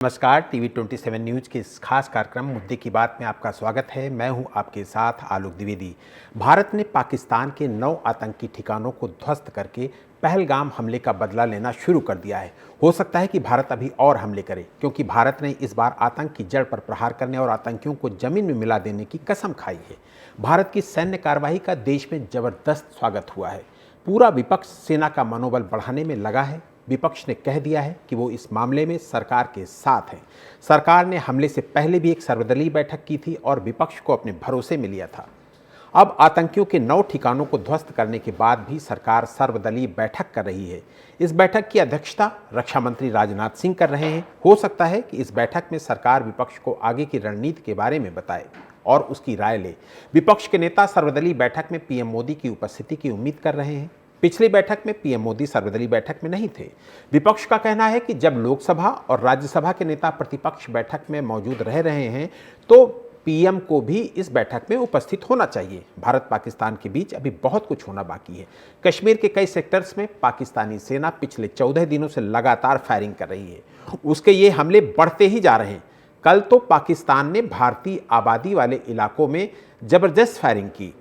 नमस्कार, TV 27 news के इस खास कार्यक्रम मुद्दे की बात में आपका स्वागत है। मैं हूं आपके साथ आलोक द्विवेदी। भारत ने पाकिस्तान के 9 आतंकी ठिकानों को ध्वस्त करके पहलगाम हमले का बदला लेना शुरू कर दिया है। हो सकता है कि भारत अभी और हमले करे, क्योंकि भारत ने इस बार आतंक की जड़ पर प्रहार करने और आतंकियों को जमीन में मिला देने की कसम खाई है। भारत की सैन्य कार्रवाई का देश में जबरदस्त स्वागत हुआ है। पूरा विपक्ष सेना का मनोबल बढ़ाने में लगा है। विपक्ष ने कह दिया है कि वो इस मामले में सरकार के साथ है। सरकार ने हमले से पहले भी एक सर्वदलीय बैठक की थी और विपक्ष को अपने भरोसे में लिया था। अब आतंकियों के 9 ठिकानों को ध्वस्त करने के बाद भी सरकार सर्वदलीय बैठक कर रही है। इस बैठक की अध्यक्षता रक्षा मंत्री राजनाथ सिंह कर रहे हैं। हो सकता है कि इस बैठक में सरकार विपक्ष को आगे की रणनीति के बारे में बताए और उसकी राय ले। विपक्ष के नेता सर्वदलीय बैठक में पीएम मोदी की उपस्थिति की उम्मीद कर रहे हैं। पिछली बैठक में पीएम मोदी सर्वदलीय बैठक में नहीं थे। विपक्ष का कहना है कि जब लोकसभा और राज्यसभा के नेता प्रतिपक्ष बैठक में मौजूद रह रहे हैं तो पीएम को भी इस बैठक में उपस्थित होना चाहिए। भारत पाकिस्तान के बीच अभी बहुत कुछ होना बाकी है। कश्मीर के कई सेक्टर्स में पाकिस्तानी सेना पिछले 14 दिनों से लगातार फायरिंग कर रही है। उसके ये हमले बढ़ते ही जा रहे हैं। कल तो पाकिस्तान ने भारतीय आबादी वाले इलाकों में जबरदस्त फायरिंग की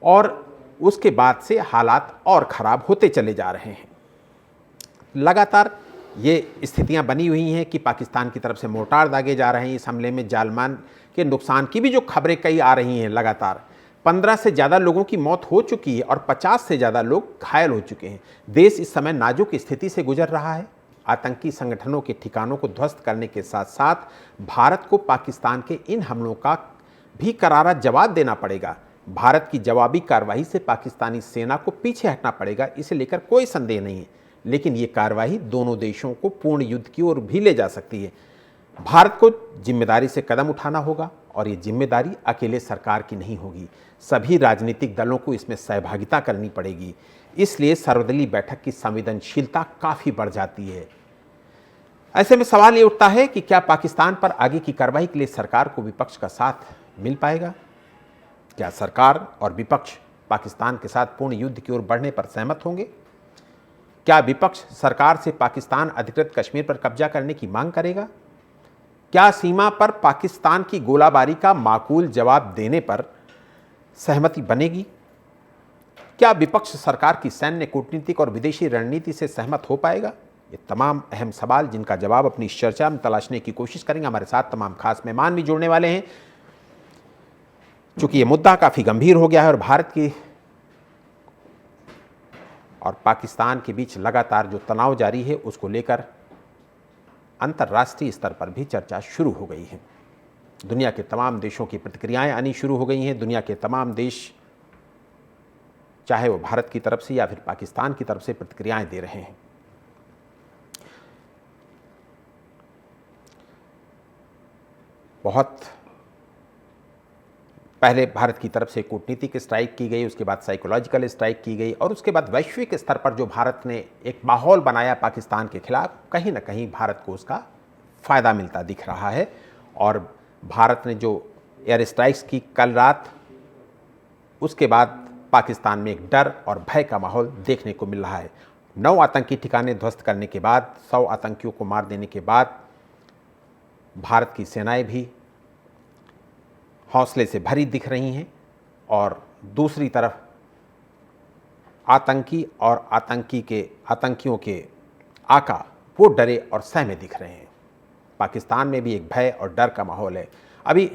और उसके बाद से हालात और ख़राब होते चले जा रहे हैं। लगातार ये स्थितियां बनी हुई हैं कि पाकिस्तान की तरफ से मोर्टार दागे जा रहे हैं। इस हमले में जान-माल के नुकसान की भी जो खबरें कई आ रही हैं लगातार। 15 से ज़्यादा लोगों की मौत हो चुकी है और 50 से ज़्यादा लोग घायल हो चुके हैं। देश इस समय नाजुक स्थिति से गुजर रहा है। आतंकी संगठनों के ठिकानों को ध्वस्त करने के साथ साथ भारत को पाकिस्तान के इन हमलों का भी करारा जवाब देना पड़ेगा। भारत की जवाबी कार्रवाई से पाकिस्तानी सेना को पीछे हटना पड़ेगा, इसे लेकर कोई संदेह नहीं है। लेकिन ये कार्रवाई दोनों देशों को पूर्ण युद्ध की ओर भी ले जा सकती है। भारत को जिम्मेदारी से कदम उठाना होगा और ये जिम्मेदारी अकेले सरकार की नहीं होगी। सभी राजनीतिक दलों को इसमें सहभागिता करनी पड़ेगी। इसलिए सर्वदलीय बैठक की संवेदनशीलता काफ़ी बढ़ जाती है। ऐसे में सवाल ये उठता है कि क्या पाकिस्तान पर आगे की कार्रवाई के लिए सरकार को विपक्ष का साथ मिल पाएगा? क्या सरकार और विपक्ष पाकिस्तान के साथ पूर्ण युद्ध की ओर बढ़ने पर सहमत होंगे? क्या विपक्ष सरकार से पाकिस्तान अधिकृत कश्मीर पर कब्जा करने की मांग करेगा? क्या सीमा पर पाकिस्तान की गोलाबारी का माकूल जवाब देने पर सहमति बनेगी? क्या विपक्ष सरकार की सैन्य, कूटनीतिक और विदेशी रणनीति से सहमत हो पाएगा? ये तमाम अहम सवाल जिनका जवाब अपनी इस चर्चा में तलाशने की कोशिश करेंगे। हमारे साथ तमाम खास मेहमान भी जुड़ने वाले हैं। चूंकि ये मुद्दा काफ़ी गंभीर हो गया है और भारत की और पाकिस्तान के बीच लगातार जो तनाव जारी है उसको लेकर अंतर्राष्ट्रीय स्तर पर भी चर्चा शुरू हो गई है। दुनिया के तमाम देशों की प्रतिक्रियाएं आनी शुरू हो गई हैं। दुनिया के तमाम देश, चाहे वो भारत की तरफ से या फिर पाकिस्तान की तरफ से, प्रतिक्रियाएं दे रहे हैं। बहुत पहले भारत की तरफ से कूटनीतिक स्ट्राइक की गई, उसके बाद साइकोलॉजिकल स्ट्राइक की गई और उसके बाद वैश्विक स्तर पर जो भारत ने एक माहौल बनाया पाकिस्तान के खिलाफ, कहीं ना कहीं भारत को उसका फ़ायदा मिलता दिख रहा है। और भारत ने जो एयर स्ट्राइक्स की कल रात, उसके बाद पाकिस्तान में एक डर और भय का माहौल देखने को मिल रहा है। 9 आतंकी ठिकाने ध्वस्त करने के बाद, 100 आतंकियों को मार देने के बाद भारत की सेनाएं भी हौसले से भरी दिख रही हैं और दूसरी तरफ आतंकी और आतंकियों के आका वो डरे और सहमे दिख रहे हैं। पाकिस्तान में भी एक भय और डर का माहौल है। अभी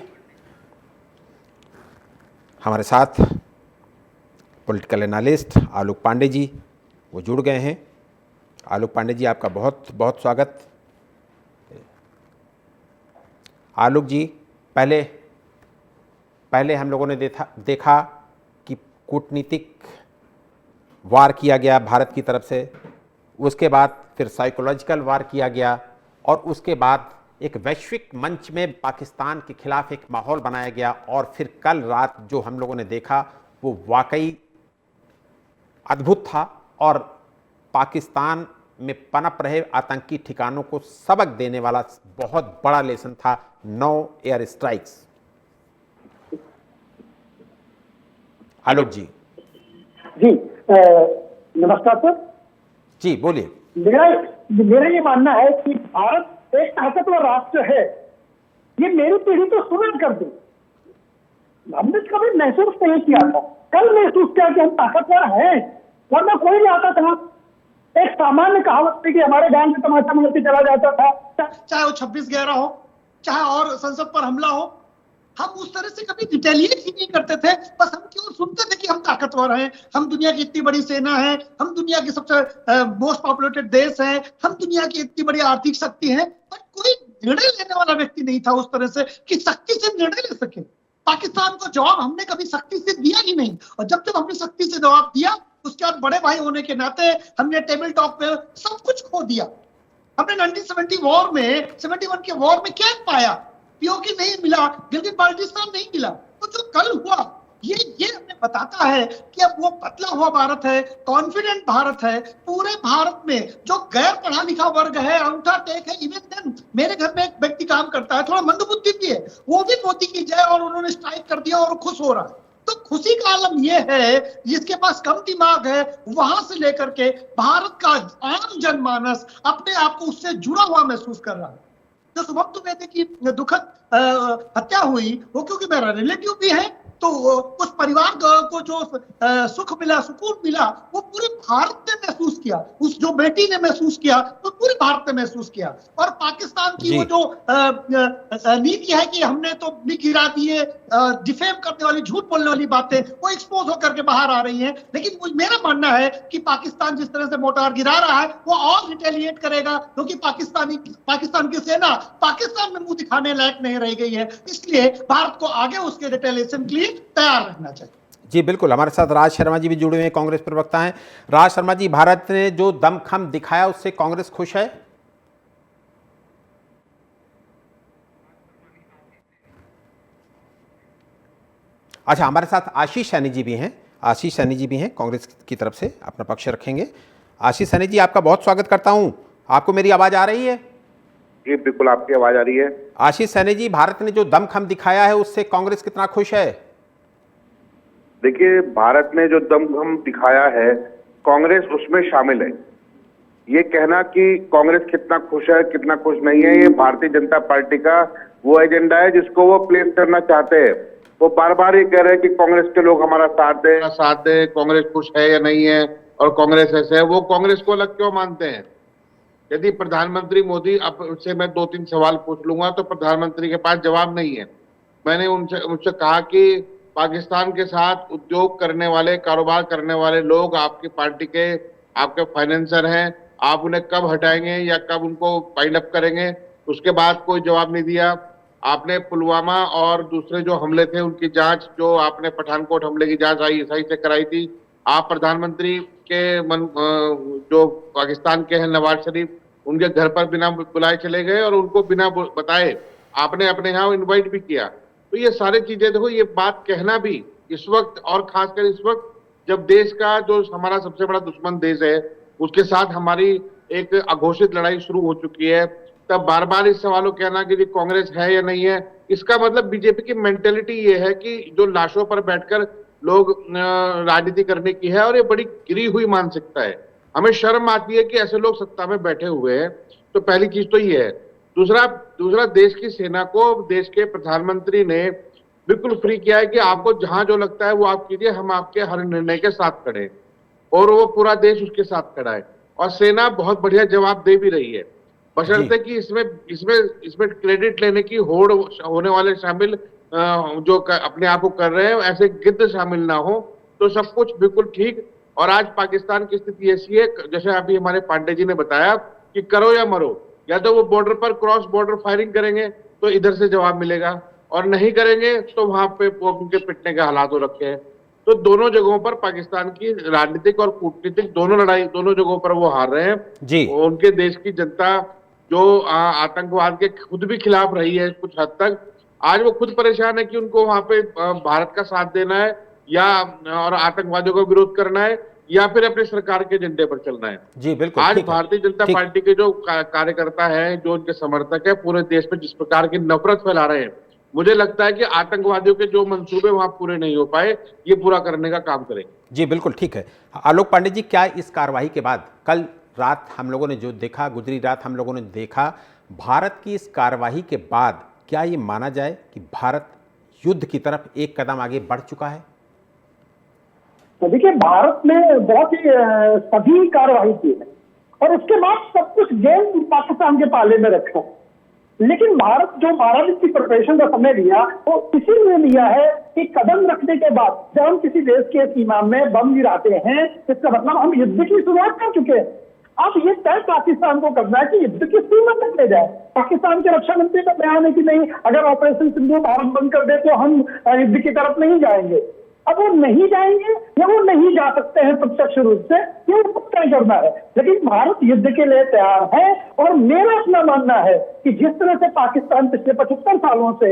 हमारे साथ पॉलिटिकल एनालिस्ट आलोक पांडे जी वो जुड़ गए हैं। आलोक पांडे जी, आपका बहुत बहुत स्वागत। आलोक जी, पहले हम लोगों ने देखा कि कूटनीतिक वार किया गया भारत की तरफ से, उसके बाद फिर साइकोलॉजिकल वार किया गया और उसके बाद एक वैश्विक मंच में पाकिस्तान के खिलाफ एक माहौल बनाया गया और फिर कल रात जो हम लोगों ने देखा वो वाकई अद्भुत था और पाकिस्तान में पनप रहे आतंकी ठिकानों को सबक देने वाला बहुत बड़ा लेसन था। 9 एयर स्ट्राइक्स। आलोक जी। जी नमस्कार सर। जी बोलिए। मेरा ये मानना है कि भारत एक ताकतवर राष्ट्र है, ये मेरी पीढ़ी तो सुना कर दी। हमने कभी महसूस नहीं किया था, कल महसूस किया कि हम ताकतवर हैं, वरना कोई नहीं आता था। एक सामान्य कहावत थी कि हमारे गांव में तमाचा मारती चला जाता था, चाहे वो 26/11 हो, चाहे और संसद पर हमला हो, हम उस तरह से कभी रिटेलिएट ही नहीं करते थे। बस हम केवल सुनते थे कि हम ताकतवर हैं, हम दुनिया की इतनी बड़ी सेना है, हम दुनिया की सबसे मोस्ट पॉपुलेटेड देश है, हम दुनिया की इतनी बड़ी आर्थिक शक्ति है, पर कोई निर्णय लेने वाला व्यक्ति नहीं था उस तरह से कि शक्ति से निर्णय ले सके। पाकिस्तान को जवाब हमने कभी शक्ति से दिया ही नहीं, और जब जब हमने शक्ति से जवाब दिया, उसके बाद बड़े भाई होने के नाते हमने टेबल टॉप पे सब कुछ खो दिया। हमने 1970 वॉर में, 71 के वॉर में क्या पाया? पीओके नहीं मिला, गिलगित बाल्टिस्तान नहीं मिला। तो जो कल हुआ, ये हमें बताता है कि अब वो बदला हुआ भारत है, कॉन्फिडेंट भारत है। पूरे भारत में जो गैर पढ़ा लिखा वर्ग है, अंगूठा टेक है, इवन देन मेरे घर में एक व्यक्ति काम करता है, थोड़ा मंदबुद्धि भी है, वो भी मोदी की जय और उन्होंने स्ट्राइक कर दिया और खुश हो रहा है। तो खुशी का आलम यह है, जिसके पास कम दिमाग है, वहां से लेकर के भारत का आम जनमानस अपने आप को उससे जुड़ा हुआ महसूस कर रहा है। जो शुभम द्विवेदी की दुखद हत्या हुई, वो क्योंकि मेरा रिलेटिव भी है, तो उस परिवार को जो सुख मिला, सुकून मिला, वो पूरे भारत ने महसूस किया। उस जो बेटी ने महसूस किया, तो पूरे भारत ने महसूस किया। और पाकिस्तान की वो जो नीति है कि हमने तो गिरा दिए, डिफेम करने वाली, झूठ बोलने वाली बातें, वो एक्सपोज होकर के बाहर आ रही हैं। लेकिन मेरा मानना है कि पाकिस्तान जिस तरह से मोर्टार गिरा रहा है, वो और रिटेलिएट करेगा, क्योंकि पाकिस्तान की सेना पाकिस्तान में मुंह दिखाने लायक नहीं रह गई है। इसलिए भारत को आगे उसके रिटेलिएशन के लिए तैयार रहना चाहिए। जी बिल्कुल, हमारे साथ राज शर्मा जी भी जुड़े हुए हैं, कांग्रेस प्रवक्ता हैं। राज शर्मा जी, भारत ने जो दमखम दिखाया उससे कांग्रेस खुश है? अच्छा, हमारे साथ आशीष सैनी जी भी हैं। आशीष सैनी जी भी हैं, कांग्रेस की तरफ से अपना पक्ष रखेंगे। आशीष सैनी जी, आपका बहुत स्वागत करता हूं। आपको मेरी आवाज आ रही है? जी बिल्कुल, आपकी आवाज आ रही है। आशीष सैनी जी, भारत ने जो दमखम दिखाया है उससे कांग्रेस कितना खुश है? देखिए, भारत ने जो दमखम दिखाया है, कांग्रेस उसमें शामिल है। ये कहना कि कांग्रेस कितना खुश है, कितना खुश नहीं है, ये भारतीय जनता पार्टी का वो एजेंडा है जिसको वो प्लेस करना चाहते हैं। वो बार बार ये कह रहे हैं कि कांग्रेस के लोग हमारा साथ दे, कांग्रेस खुश है या नहीं है, और कांग्रेस ऐसे है। वो कांग्रेस को अलग क्यों मानते हैं? यदि प्रधानमंत्री मोदी, अब उससे मैं 2-3 सवाल पूछ लूंगा, तो प्रधानमंत्री के पास जवाब नहीं है। मैंने उनसे कहा कि पाकिस्तान के साथ उद्योग करने वाले, कारोबार करने वाले लोग आपकी पार्टी के, आपके फाइनेंसर हैं, आप उन्हें कब हटाएंगे या कब उनको पाइल अप करेंगे? उसके बाद कोई जवाब नहीं दिया। आपने पुलवामा और दूसरे जो हमले थे उनकी जांच, जो आपने पठानकोट हमले की जांच सही से कराई थी, आप प्रधानमंत्री के जो पाकिस्तान के हैं नवाज शरीफ, उनके घर पर बिना बुलाए चले गए और उनको बिना बताए आपने अपने यहाँ इनवाइट भी किया। तो ये सारी चीजें देखो, ये बात कहना भी इस वक्त, और खासकर इस वक्त जब देश का जो हमारा सबसे बड़ा दुश्मन देश है, उसके साथ हमारी एक अघोषित लड़ाई शुरू हो चुकी है, तब बार बार इस सवालों कहना कि कांग्रेस है या नहीं है, इसका मतलब बीजेपी की मेंटेलिटी ये है कि जो लाशों पर बैठकर लोग राजनीति करने की है, और ये बड़ी गिरी हुई मानसिकता है। हमें शर्म आती है कि ऐसे लोग सत्ता में बैठे हुए हैं। तो पहली चीज तो ये है। दूसरा देश की सेना को देश के प्रधानमंत्री ने बिल्कुल फ्री किया है कि आपको जहां जो लगता है वो आप कीजिए, हम आपके हर निर्णय के साथ खड़े हैं, और वो पूरा देश उसके साथ खड़ा है। और सेना बहुत बढ़िया जवाब दे भी रही है, बशर्ते कि इसमें क्रेडिट लेने की होड़ होने वाले शामिल, जो अपने आप को कर रहे हैं, ऐसे गिद्ध शामिल ना हो, तो सब कुछ बिल्कुल ठीक। और आज पाकिस्तान की स्थिति ऐसी है, जैसे अभी हमारे पांडे जी ने बताया, कि करो या मरो, या तो वो बॉर्डर पर क्रॉस बॉर्डर फायरिंग करेंगे तो इधर से जवाब मिलेगा, और नहीं करेंगे तो वहां पे उनके पिटने के हालात हो रखे हैं। तो दोनों जगहों पर पाकिस्तान की राजनीतिक और कूटनीतिक दोनों जगहों पर वो हार रहे हैं जी। उनके देश की जनता जो आतंकवाद के खुद भी खिलाफ रही है कुछ हद तक, आज वो खुद परेशान है कि उनको वहां पे भारत का साथ देना है, या और आतंकवादियों का विरोध करना है, या फिर अपने सरकार के एजेंडे पर चलना है। जी बिल्कुल। आज भारतीय जनता पार्टी के जो कार्यकर्ता है, जो उनके समर्थक है, पूरे देश में जिस प्रकार की नफरत फैला रहे हैं, मुझे लगता है कि आतंकवादियों के जो मंसूबे वहां पूरे नहीं हो पाए, ये पूरा करने का काम करेंगे। जी बिल्कुल ठीक है। आलोक पांडे जी, क्या इस कार्रवाई के बाद, कल रात हम लोगों ने जो देखा, गुजरी रात हम लोगों ने देखा, भारत की इस कार्यवाही के बाद क्या ये माना जाए कि भारत युद्ध की तरफ एक कदम आगे बढ़ चुका है? तो देखिए, भारत ने बहुत ही सभी कार्रवाई की है और उसके बाद सब कुछ गेम पाकिस्तान के पाले में रखा। लेकिन भारत जो 12 दिन की प्रिपरेशन का समय लिया वो इसीलिए लिया है कि कदम रखने के बाद जब हम किसी देश के सीमा में बम गिराते हैं, इसका मतलब हम युद्ध की शुरुआत कर चुके हैं। अब ये तय पाकिस्तान को करना है कि युद्ध की सीमा तक ले जाए। पाकिस्तान के रक्षा मंत्री का बयान है कि नहीं, अगर ऑपरेशन सिंदूर भारत बंद कर दे तो हम युद्ध की तरफ नहीं जाएंगे। अब वो नहीं जाएंगे या वो नहीं जा सकते हैं प्रत्यक्ष रूप से, ये उनको तय करना है। लेकिन भारत युद्ध के लिए तैयार है और मेरा अपना मानना है कि जिस तरह से पाकिस्तान पिछले 75 सालों से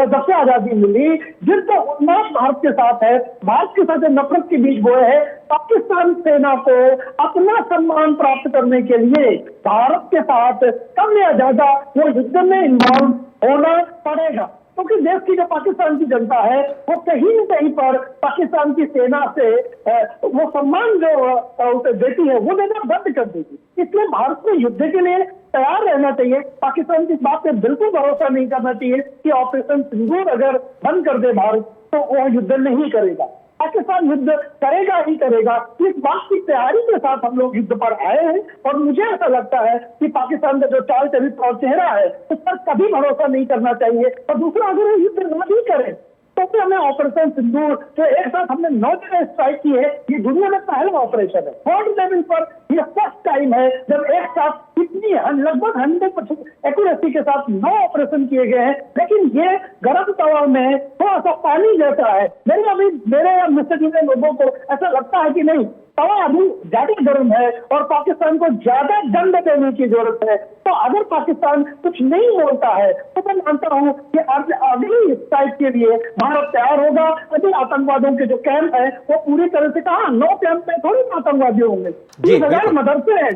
जब से आजादी मिली, जिस तरह उन्माद भारत के साथ है, भारत के साथ नफरत के बीच बोए है, पाकिस्तान सेना को अपना सम्मान प्राप्त करने के लिए भारत के साथ कम या ज्यादा वो युद्ध में इन्वॉल्व होना पड़ेगा। क्योंकि देश की जो पाकिस्तान की जनता है वो कहीं न कहीं पर पाकिस्तान की सेना से वो सम्मान जो उसे देती है वो देना बंद कर देगी। इसलिए भारत को युद्ध के लिए तैयार रहना चाहिए। पाकिस्तान की इस बात पे बिल्कुल भरोसा नहीं करना चाहिए कि ऑपरेशन सिंदूर अगर बंद कर दे भारत तो वह युद्ध नहीं करेगा। पाकिस्तान युद्ध करेगा ही करेगा। इस बात की तैयारी के साथ हम लोग युद्ध पर आए हैं और मुझे ऐसा लगता है कि पाकिस्तान का जो चाल चरित्र और चेहरा है उस पर कभी भरोसा नहीं करना चाहिए। और दूसरा, अगर वो युद्ध न भी करें तो फिर हमें ऑपरेशन सिंदूर जो एक साथ हमने 9 जगह स्ट्राइक की है, ये दुनिया में पहला ऑपरेशन है। थर्ड लेवल पर यह फर्स्ट टाइम है जब एक साथ इतनी लगभग 100% एक्यूरेसी के साथ 9 ऑपरेशन किए गए हैं। लेकिन ये गर्म तवा में थोड़ा सा पानी जैसा है। मेरे या मिस्टर जी ने लोगों को ऐसा लगता है कि नहीं, तवा अभी ज्यादा गर्म है और पाकिस्तान को ज्यादा दंड देने की जरूरत है। तो अगर पाकिस्तान कुछ नहीं बोलता है तो मैं मानता हूं कि अगली स्ट्राइक के लिए भारत तैयार होगा। अभी आतंकवादियों के जो कैंप है वो पूरी तरह से कहा 9 कैंप में थोड़ी आतंकवादी होंगे, 30,000 मदरसे हैं,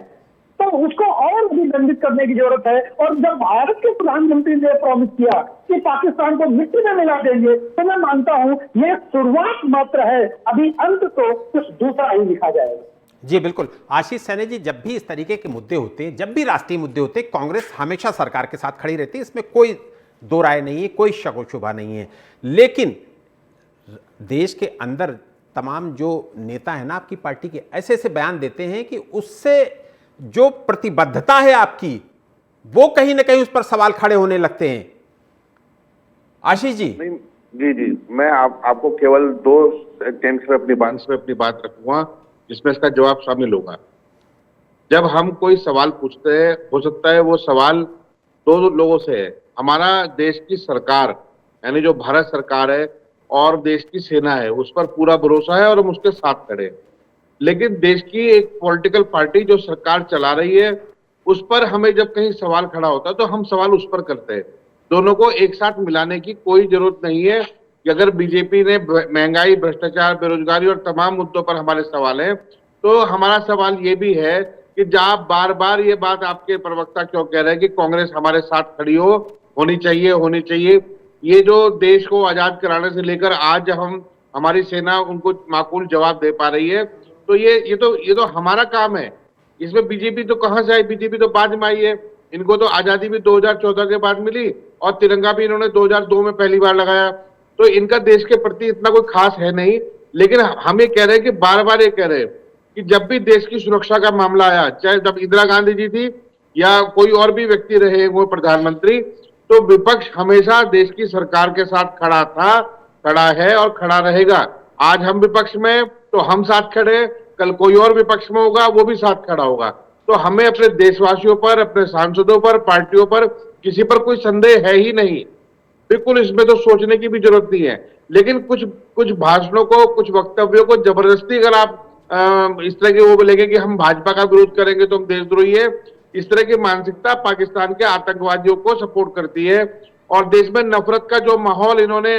तो उसको और भी दंडित करने की जरूरत है। और जब भारत के प्रधानमंत्री ने प्रॉमिस किया कि पाकिस्तान को मिट्टी में मिला देंगे तो मैं मानता हूं ये शुरुआत मात्र है, अभी अंत तो कुछ दूसरा ही लिखा जाएगा। जी बिल्कुल। आशीष सैनी जी, जब भी इस तरीके के मुद्दे होते हैं, जब भी राष्ट्रीय मुद्दे होते हैं, कांग्रेस हमेशा सरकार के साथ खड़ी रहती है, इसमें कोई दो राय नहीं है, कोई शक व शुबा नहीं है। लेकिन देश के अंदर तमाम जो नेता है ना आपकी पार्टी के, ऐसे ऐसे बयान देते हैं कि उससे जो प्रतिबद्धता है आपकी वो कहीं ना कहीं उस पर सवाल खड़े होने लगते हैं। आशीष जी। नहीं, जी मैं आपको केवल 2 सेंटेंस में अपनी बात रखूंगा जिसमें इसका जवाब शामिल होगा। जब हम कोई सवाल पूछते हैं, हो सकता है वो सवाल 2 लोगों से है। हमारा देश की सरकार यानी जो भारत सरकार है और देश की सेना है उस पर पूरा भरोसा है और हम उसके साथ खड़े हैं। लेकिन देश की एक पॉलिटिकल पार्टी जो सरकार चला रही है उस पर हमें जब कहीं सवाल खड़ा होता है तो हम सवाल उस पर करते हैं। दोनों को एक साथ मिलाने की कोई जरूरत नहीं है कि अगर बीजेपी ने महंगाई, भ्रष्टाचार, बेरोजगारी और तमाम मुद्दों पर हमारे सवाल है तो हमारा सवाल ये भी है कि जब बार बार ये बात आपके प्रवक्ता क्यों कह रहे हैं कि कांग्रेस हमारे साथ खड़ी होनी चाहिए। ये जो देश को आजाद कराने से लेकर आज हमारी सेना उनको माकूल जवाब दे पा रही है, तो ये तो हमारा काम है। इसमें बीजेपी तो कहां से आई? बीजेपी तो बाद में आई है। इनको तो आजादी भी 2014 के बाद मिली और तिरंगा भी इन्होंने 2002 में पहली बार लगाया। तो इनका देश के प्रति इतना कोई खास है नहीं। लेकिन हम ये कह रहे हैं कि बार बार ये कह रहे हैं कि जब भी देश की सुरक्षा का मामला आया, चाहे जब इंदिरा गांधी जी थी या कोई और भी व्यक्ति रहे वो प्रधानमंत्री, तो विपक्ष हमेशा देश की सरकार के साथ खड़ा था, खड़ा है और खड़ा रहेगा। आज हम विपक्ष में तो हम साथ खड़े, कल कोई और विपक्ष में होगा वो भी साथ खड़ा होगा। तो हमें अपने देशवासियों पर, अपने सांसदों पर, पार्टियों पर, किसी पर कोई संदेह है ही नहीं। बिल्कुल इसमें तो सोचने की भी जरूरत नहीं है। लेकिन कुछ भाषणों को, कुछ वक्तव्यों को जबरदस्ती अगर आप इस तरह के वो बोलेंगे कि हम भाजपा का विरोध करेंगे तो हम देशद्रोही है, इस तरह की मानसिकता पाकिस्तान के आतंकवादियों को सपोर्ट करती है। और देश में नफरत का जो माहौल इन्होंने,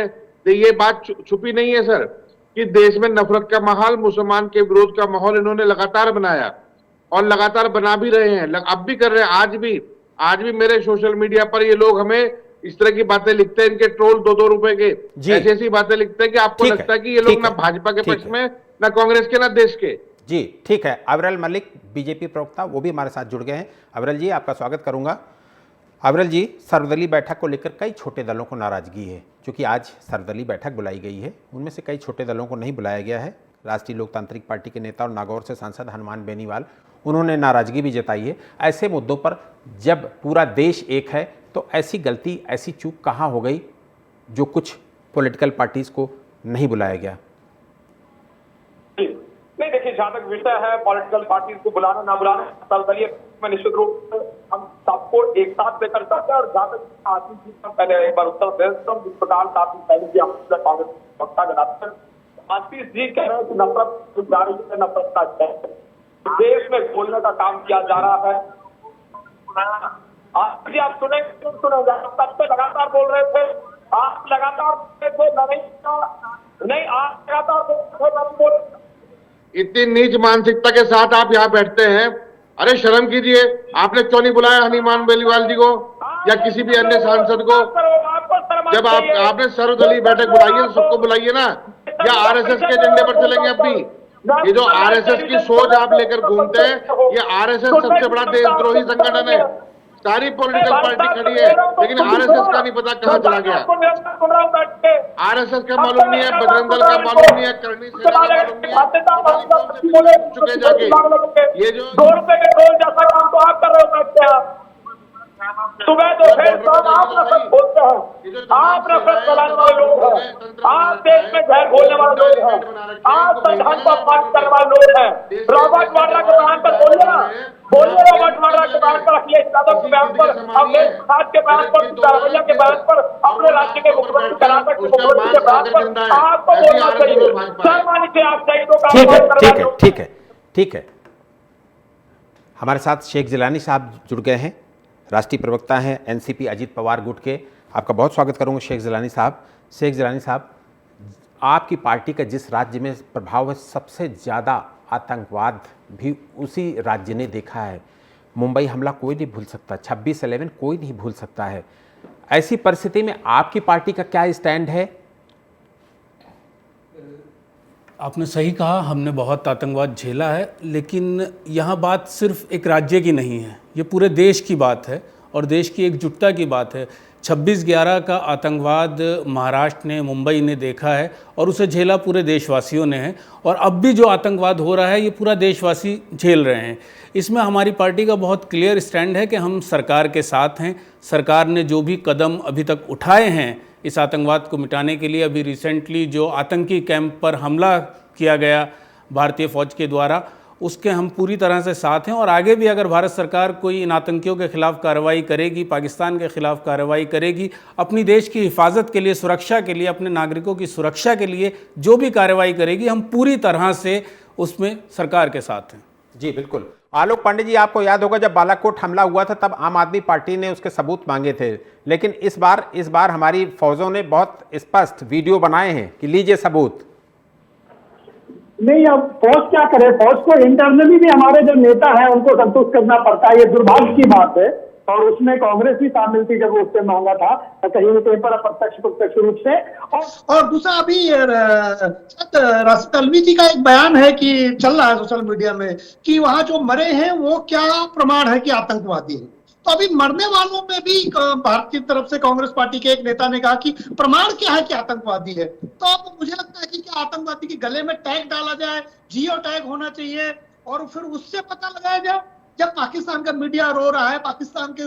ये बात छुपी नहीं है सर कि देश में नफरत का माहौल, मुसलमान के विरोध का माहौल इन्होंने लगातार बनाया और लगातार बना भी रहे हैं, अब भी कर रहे हैं। आज भी मेरे सोशल मीडिया पर ये लोग हमें इस तरह की बातें लिखते हैं, इनके ट्रोल 2-2 रुपए के ऐसी बातें लिखते हैं कि आपको लगता है कि ये लोग ना भाजपा के पक्ष में, ना कांग्रेस के, ना देश के। जी ठीक है। अविरल मलिक बीजेपी प्रवक्ता वो भी हमारे साथ जुड़ गए हैं। अविरल जी, आपका स्वागत करूंगा। अविरल जी, सर्वदलीय बैठक को लेकर कई छोटे दलों को नाराजगी है, क्योंकि आज सर्वदलीय बैठक बुलाई गई है, उनमें से कई छोटे दलों को नहीं बुलाया गया है। राष्ट्रीय लोकतांत्रिक पार्टी के नेता और नागौर से सांसद हनुमान बेनीवाल, उन्होंने नाराजगी भी जताई है। ऐसे मुद्दों पर जब पूरा देश एक है तो ऐसी गलती, ऐसी चूक कहाँ हो गई जो कुछ पॉलिटिकल पार्टीज को नहीं बुलाया गया? नहीं, देखिए, जहां तक विषय है पॉलिटिकल पार्टीज को बुलाना ना बुलाना, सर्वदलीय में निश्चित रूप से हम सबको एक साथ लेकर चलते हैं। और जहां तक आशीष जी का पहले एक बार उत्तर दे देता हूं, जिस प्रकार से आपने पहले भी कांग्रेस वक्ता बनाते हैं, आशीष जी कह रहे हैं कि नफरत जा रही है, नफरत का देश में खोलने का काम किया जा रहा है। जी आप सुने क्यों सुने, तब से लगातार बोल रहे थे, आप लगातार नहीं, आप लगातार बोल। इतनी नीच मानसिकता के साथ आप यहाँ बैठते हैं, अरे शर्म कीजिए। आपने क्यों नहीं बुलाया हनुमान बेनीवाल जी को या किसी भी अन्य सांसद को? जब आपने सर्वदलीय बैठक बुलाई है तो सबको बुलाइए ना। या आरएसएस के एजेंडे पर चलेंगे अब भी? ये जो आरएसएस की सोच आप लेकर घूमते हैं, ये आरएसएस सबसे बड़ा देशद्रोही संगठन है। सारी पॉलिटिकल पार्टी खड़ी है, लेकिन आरएसएस का नहीं पता कहाँ चला गया। आरएसएस का मालूम नहीं है, बजरंग दल का मालूम नहीं है, करनी सेना का मालूम नहीं है, चुके जाके। ये जो 2 रुपए के टोल जैसा काम तो आप कर रहे हो, सुबह तो फिर सब आप नफरत बोलते हैं, आप नफरत फैलाने वाले लोग हैं, आप देश में जहर घोलने वाले लोग हैं, आप संविधान को अपमान करने वाले लोग हैं। रॉबर्ट वाड्रा के बयान पर बोलिए ना, बोलिए रॉबर्ट वाड्रा के बयान पर, अखिलेश यादव के बयान पर, अखिलेश प्रसाद के बयान पर, सिद्धारमैया के बयान पर, अपने राज्य के मुख्यमंत्री कर्नाटक के मुख्यमंत्री के बयान पर आपको बोलना चाहिए। शर्मा से आप शहीदों का ठीक है। हमारे साथ शेख जिलानी साहब जुड़ गए हैं, राष्ट्रीय प्रवक्ता हैं एनसीपी अजीत पवार गुट के। आपका बहुत स्वागत करूंगा शेख जिलानी साहब। शेख जिलानी साहब, आपकी पार्टी का जिस राज्य में प्रभाव है, सबसे ज़्यादा आतंकवाद भी उसी राज्य ने देखा है। मुंबई हमला कोई नहीं भूल सकता, 26/11 कोई नहीं भूल सकता है। ऐसी परिस्थिति में आपकी पार्टी का क्या स्टैंड है? आपने सही कहा, हमने बहुत आतंकवाद झेला है, लेकिन यहाँ बात सिर्फ एक राज्य की नहीं है, ये पूरे देश की बात है और देश की एकजुटता की बात है। 26/11 का आतंकवाद महाराष्ट्र ने, मुंबई ने देखा है और उसे झेला पूरे देशवासियों ने है, और अब भी जो आतंकवाद हो रहा है ये पूरा देशवासी झेल रहे हैं। इसमें हमारी पार्टी का बहुत क्लियर स्टैंड है कि हम सरकार के साथ हैं। सरकार ने जो भी कदम अभी तक उठाए हैं इस आतंकवाद को मिटाने के लिए, अभी रिसेंटली जो आतंकी कैंप पर हमला किया गया भारतीय फ़ौज के द्वारा, उसके हम पूरी तरह से साथ हैं। और आगे भी अगर भारत सरकार कोई इन आतंकियों के खिलाफ कार्रवाई करेगी, पाकिस्तान के खिलाफ कार्रवाई करेगी, अपनी देश की हिफाजत के लिए, सुरक्षा के लिए, अपने नागरिकों की सुरक्षा के लिए जो भी कार्रवाई करेगी, हम पूरी तरह से उसमें सरकार के साथ हैं। जी बिल्कुल। आलोक पांडे जी, आपको याद होगा जब बालाकोट हमला हुआ था तब आम आदमी पार्टी ने उसके सबूत मांगे थे, लेकिन इस बार हमारी फौजों ने बहुत स्पष्ट वीडियो बनाए हैं कि लीजिए सबूत। नहीं, अब फौज क्या करे, फौज को इंटरनली भी हमारे जो नेता हैं उनको संतुष्ट करना पड़ता है, ये दुर्भाग्य की बात है। और उसमें कांग्रेस भी शामिल थी जब उससे मांगा था, कहीं न कहीं पर प्रत्यक्ष रूप से। और दूसरा, अभी राशिद अल्वी जी का एक बयान है कि चल रहा है सोशल मीडिया में कि वहां जो मरे हैं वो क्या प्रमाण है कि आतंकवादी है। तो अभी मरने वालों में भी भारत की तरफ से कांग्रेस पार्टी के एक नेता ने कहा कि प्रमाण क्या है कि आतंकवादी है। तो अब मुझे लगता है कि क्या आतंकवादी के गले में टैग डाला जाए, जियो टैग होना चाहिए, और फिर उससे पता लगाया जाए। जब पाकिस्तान का मीडिया रो रहा है, पाकिस्तान के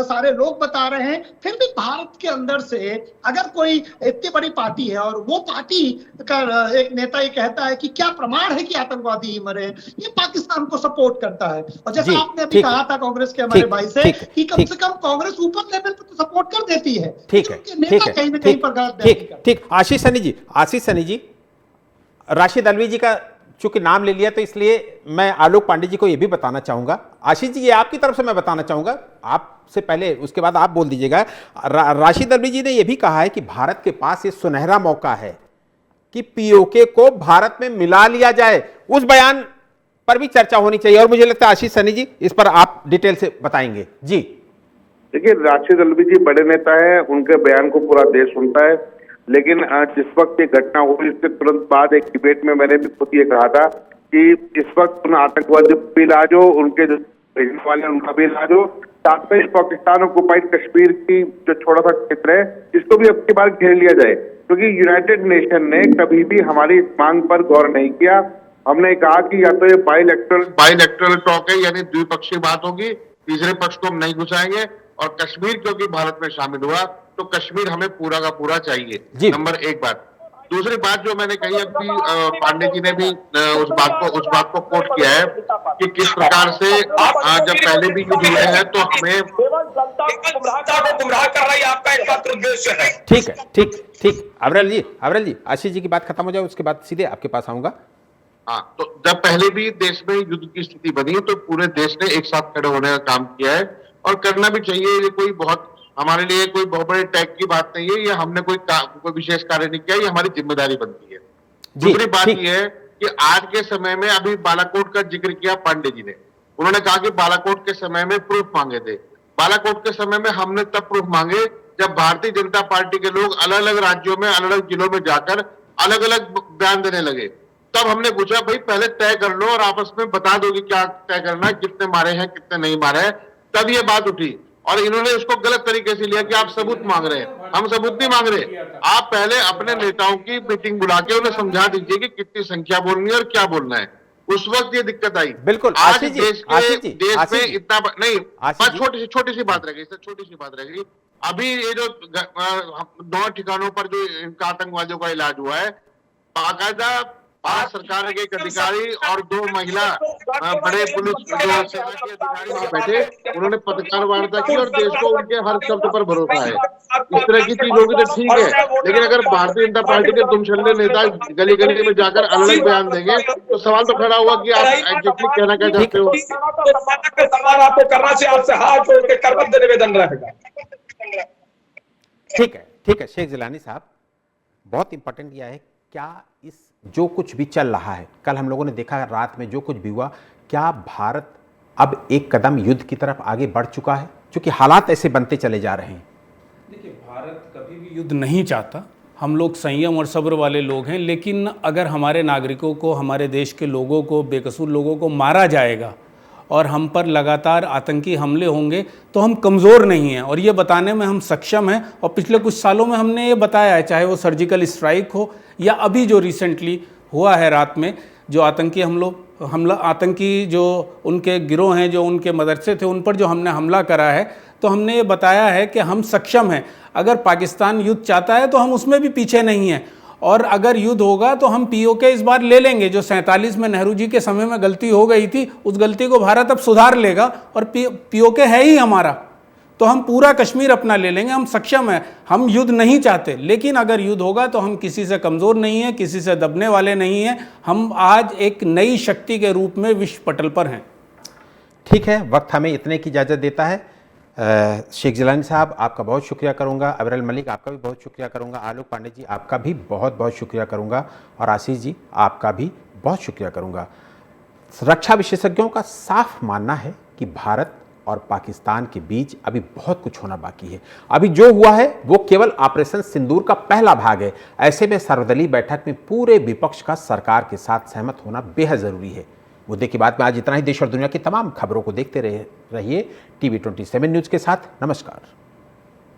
सारे लोग बता रहे हैं, फिर भी भारत के अंदर से अगर कोई इतनी बड़ी पार्टी है और वो पार्टी का एक नेता ये कहता है कि क्या प्रमाण है कि आतंकवादी ही मरे, ये पाकिस्तान को सपोर्ट करता है। और जैसा आपने अभी कहा था कांग्रेस के हमारे भाई से कि कम से कम कांग्रेस ऊपर लेवल पर तो सपोर्ट कर देती है। ठीक है, कहीं ना कहीं पर गलत। ठीक। आशीष सनी जी, राशिद अल्वी जी का चूंकि नाम ले लिया तो इसलिए मैं आलोक पांडे जी को यह भी बताना चाहूंगा। आशीष जी, ये आपकी तरफ से मैं बताना चाहूंगा, आपसे पहले, उसके बाद आप बोल दीजिएगा। राशिद अल्वी जी ने यह भी कहा है कि भारत के पास ये सुनहरा मौका है कि पीओके को भारत में मिला लिया जाए। उस बयान पर भी चर्चा होनी चाहिए और मुझे लगता है आशीष सनी जी इस पर आप डिटेल से बताएंगे। जी देखिए, राशिद अल्वी जी बड़े नेता है, उनके बयान को पूरा देश सुनता है, लेकिन जिस वक्त ये घटना हुई इसके तुरंत बाद एक डिबेट में मैंने भी खुद ये कहा था कि इस वक्त उन आतंकवादी भी इलाज हो, उनके जो भेजने वाले उनका भी इलाज हो, साथ में पाकिस्तान ऑक्युपाइड कश्मीर की जो छोटा सा क्षेत्र है इसको भी अब की बार घेर लिया जाए, क्योंकि यूनाइटेड नेशन ने कभी भी हमारी इस मांग पर गौर नहीं किया। हमने कहा कि या तो ये बाइलेटरल टॉक है, यानी द्विपक्षीय बात होगी, तीसरे पक्ष को हम नहीं घुसाएंगे, और कश्मीर क्योंकि भारत में शामिल हुआ तो कश्मीर हमें पूरा का पूरा चाहिए। नंबर एक बात। दूसरी बात जो मैंने कही, अभी पांडे जी ने भी उस बात को कोट किया है कि किस प्रकार से जब पहले भी युद्ध हुए हैं तो हमें जनता को गुमराह कर रही आपका एकमात्र उद्देश्य है। ठीक है, ठीक। अविरल जी, आशीष जी की बात खत्म हो जाए उसके बाद सीधे आपके पास आऊंगा। हाँ, तो जब पहले भी देश में युद्ध की स्थिति बनी तो पूरे देश ने एक साथ खड़े होने का काम किया है, और करना भी चाहिए। ये कोई बहुत हमारे लिए कोई बहुत बड़े टैग की बात नहीं है, ये हमने कोई विशेष कार्य नहीं किया, ये हमारी जिम्मेदारी बनती है। दूसरी बात ये है कि आज के समय में, अभी बालाकोट का जिक्र किया पांडे जी ने, उन्होंने कहा कि बालाकोट के समय में प्रूफ मांगे थे। बालाकोट के समय में हमने तब प्रूफ मांगे जब भारतीय जनता पार्टी के लोग अलग अलग राज्यों में, अलग अलग जिलों में जाकर अलग अलग बयान देने लगे। तब हमने पूछा भाई पहले तय कर लो और आपस में बता दो कि क्या तय करना है, कितने मारे हैं कितने नहीं मारे हैं। तब ये बात उठी, और इन्होंने उसको गलत तरीके से लिया कि आप सबूत मांग रहे हैं। हम सबूत नहीं मांग रहे, आप पहले अपने नेताओं की मीटिंग बुला के उन्हें समझा दीजिए कि कितनी संख्या बोलनी है और क्या बोलना है। उस वक्त ये दिक्कत आई। बिल्कुल। आज देश में इतना नहीं, बस छोटी सी बात रह गई। अभी ये जो 9 ठिकानों पर जो इनका आतंकवादियों का इलाज हुआ है, बाकायदा भारत सरकार के एक अधिकारी और 2 महिला बड़े पुलिस जो सेना के अधिकारी वहां बैठे, उन्होंने पत्रकार वार्ता की और देश को उनके हर शब्द पर भरोसा है। इस तरह की चीज होगी तो ठीक है, लेकिन अगर भारतीय जनता पार्टी के दुमछल्ले नेता गली गली में जाकर अलग बयान देंगे तो सवाल तो खड़ा हुआ कि आप एग्जैक्टली कहना क्या चाहते हो। सवाल आपको करना चाहिए, आपसे हाथ जोड़ के करबद्ध निवेदन रहेगा। ठीक है शेख जिलानी साहब, बहुत इंपॉर्टेंट यह है, क्या इस जो कुछ भी चल रहा है, कल हम लोगों ने देखा रात में जो कुछ भी हुआ, क्या भारत अब एक कदम युद्ध की तरफ आगे बढ़ चुका है? क्योंकि हालात ऐसे बनते चले जा रहे हैं। देखिए, भारत कभी भी युद्ध नहीं चाहता, हम लोग संयम और सब्र वाले लोग हैं, लेकिन अगर हमारे नागरिकों को, हमारे देश के लोगों को, बेकसूर लोगों को मारा जाएगा और हम पर लगातार आतंकी हमले होंगे तो हम कमज़ोर नहीं हैं, और ये बताने में हम सक्षम हैं। और पिछले कुछ सालों में हमने ये बताया है, चाहे वो सर्जिकल स्ट्राइक हो या अभी जो रिसेंटली हुआ है रात में जो आतंकी हमला आतंकी जो उनके गिरोह हैं, जो उनके मदरसे थे, उन पर जो हमने हमला करा है, तो हमने ये बताया है कि हम सक्षम हैं। अगर पाकिस्तान युद्ध चाहता है तो हम उसमें भी पीछे नहीं हैं, और अगर युद्ध होगा तो हम पीओके इस बार ले लेंगे। जो 47 में नेहरू जी के समय में गलती हो गई थी, उस गलती को भारत अब सुधार लेगा, और पीओके है ही हमारा, तो हम पूरा कश्मीर अपना ले लेंगे। हम सक्षम हैं, हम युद्ध नहीं चाहते, लेकिन अगर युद्ध होगा तो हम किसी से कमज़ोर नहीं हैं, किसी से दबने वाले नहीं हैं। हम आज एक नई शक्ति के रूप में विश्व पटल पर हैं। ठीक है, वक्त हमें इतने की इजाज़त देता है। शेख जिलानी साहब, आपका बहुत शुक्रिया करूंगा। अविरल मलिक, आपका भी बहुत शुक्रिया करूंगा। आलोक पांडे जी, आपका भी बहुत बहुत शुक्रिया करूंगा। और आशीष जी, आपका भी बहुत शुक्रिया करूंगा। रक्षा विशेषज्ञों का साफ मानना है कि भारत और पाकिस्तान के बीच अभी बहुत कुछ होना बाकी है। अभी जो हुआ है वो केवल ऑपरेशन सिंदूर का पहला भाग है। ऐसे में सर्वदलीय बैठक में पूरे विपक्ष का सरकार के साथ सहमत होना बेहद ज़रूरी है। मुद्दे की बात में आज इतना ही। देश और दुनिया की तमाम खबरों को देखते रहिए TV27 न्यूज़ के साथ। नमस्कार।